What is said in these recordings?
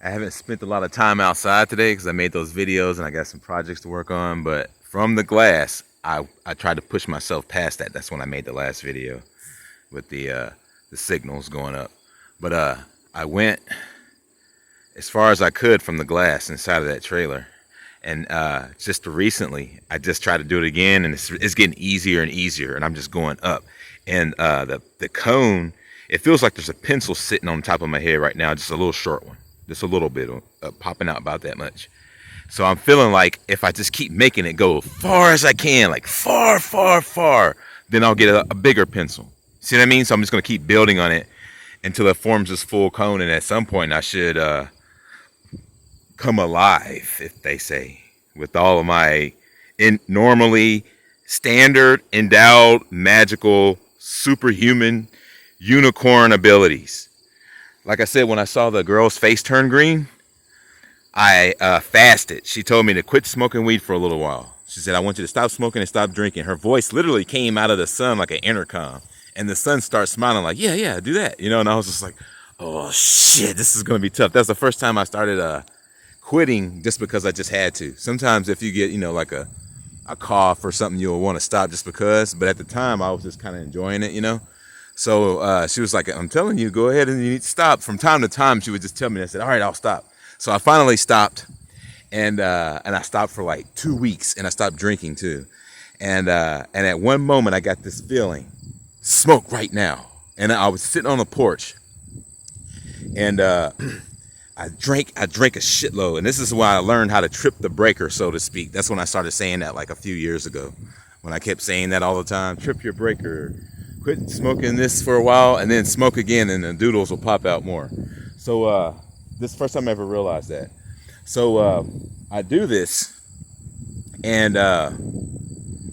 I haven't spent a lot of time outside today because I made those videos and I got some projects to work on. But from the glass, I tried to push myself past that. That's when I made the last video with the signals going up. But I went as far as I could from the glass inside of that trailer. And just recently, I just tried to do it again, and it's getting easier and easier, and I'm just going up. And the cone, it feels like there's a pencil sitting on top of my head right now, just a little short one, just a little bit popping out about that much. So I'm feeling like if I just keep making it go far as I can, like far, far, far, then I'll get a bigger pencil. See what I mean? So I'm just going to keep building on it until it forms this full cone, and at some point I should come alive, if they say, with all of my normally standard, endowed, magical, superhuman, unicorn abilities. Like I said, when I saw the girl's face turn green, I fasted. She told me to quit smoking weed for a little while. She said, I want you to stop smoking and stop drinking. Her voice literally came out of the sun like an intercom. And the sun starts smiling like, yeah, do that. You know, and I was just like, oh, shit, this is going to be tough. That's the first time I started quitting just because I just had to. Sometimes if you get, like a cough or something, you'll want to stop just because. But at the time, I was just kind of enjoying it. So she was like, I'm telling you, go ahead and you need to stop. From time to time, she would just tell me, I said, all right, I'll stop. So I finally stopped, and I stopped for like 2 weeks, and I stopped drinking too. And at one moment, I got this feeling, smoke right now. And I was sitting on the porch, and I drank a shitload, and this is why I learned how to trip the breaker, so to speak. That's when I started saying that like a few years ago, when I kept saying that all the time, trip your breaker, quit smoking this for a while, and then smoke again, and the doodles will pop out more. So this is the first time I ever realized that. So I do this, and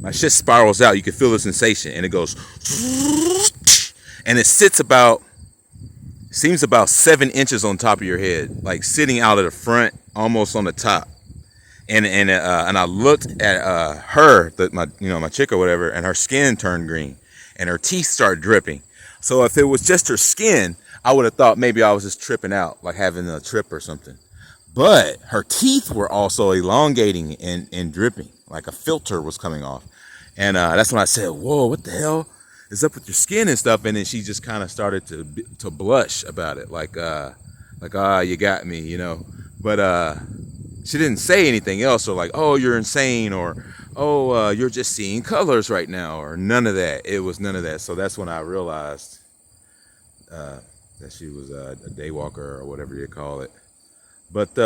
my shit spirals out. You can feel the sensation, and it goes, and it seems about 7 inches on top of your head, like sitting out of the front, almost on the top. And I looked at her, my chick or whatever, and her skin turned green, and her teeth started dripping. So if it was just her skin, I would have thought maybe I was just tripping out, like having a trip or something. But her teeth were also elongating and dripping, like a filter was coming off. And that's when I said, whoa, what the hell is up with your skin and stuff? And then she just kind of started to blush about it, like you got me, But she didn't say anything else, or like, oh, you're insane, or oh, you're just seeing colors right now, or none of that. It was none of that. So that's when I realized that she was a daywalker or whatever you call it. But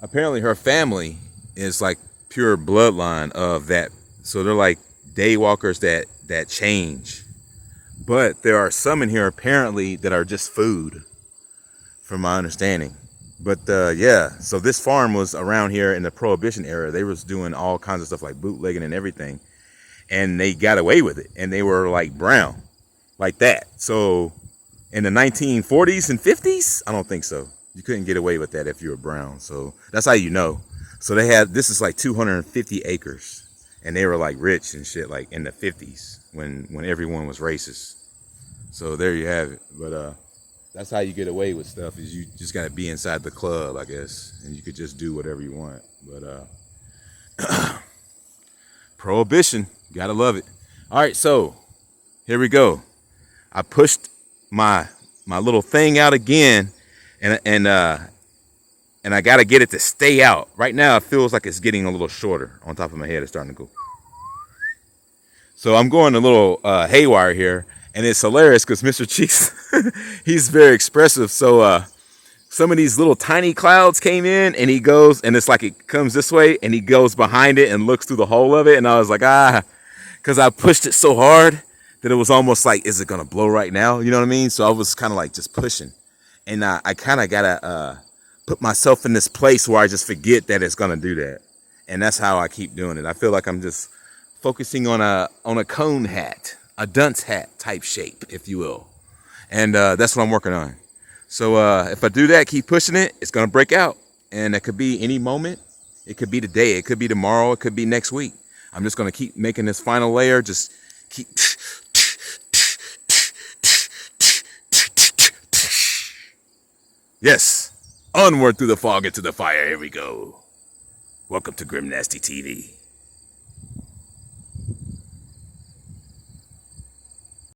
apparently her family is like pure bloodline of that. So they're like daywalkers that change. But there are some in here apparently that are just food, from my understanding. But yeah, so this farm was around here in the Prohibition era. They was doing all kinds of stuff like bootlegging and everything. And they got away with it. And they were like brown, like that. So in the 1940s and 50s, I don't think so. You couldn't get away with that if you were brown. So that's how you know. So this is like 250 acres. And they were like rich and shit, like in the 50s when everyone was racist. So there you have it. But that's how you get away with stuff, is you just got to be inside the club, I guess. And you could just do whatever you want. But Prohibition, gotta love it. All right, so here we go. I pushed my little thing out again, and I gotta get it to stay out. Right now it feels like it's getting a little shorter on top of my head. It's starting to go. So I'm going a little haywire here, and it's hilarious because Mr. Cheeks, he's very expressive. So some of these little tiny clouds came in, and he goes, and it's like it comes this way, and he goes behind it and looks through the hole of it, and I was like, because I pushed it so hard that it was almost like, is it gonna blow right now? You know what I mean? So I was kind of like just pushing, and I kind of gotta put myself in this place where I just forget that it's gonna do that, and that's how I keep doing it. I feel like I'm just focusing on a cone hat, a dunce hat type shape, if you will, and that's what I'm working on. So if I do that, keep pushing it, it's gonna break out, and it could be any moment. It could be today, it could be tomorrow, it could be next week. I'm just gonna keep making this final layer, just keep. Yes, onward through the fog into the fire. Here we go. Welcome to Grimnasty TV.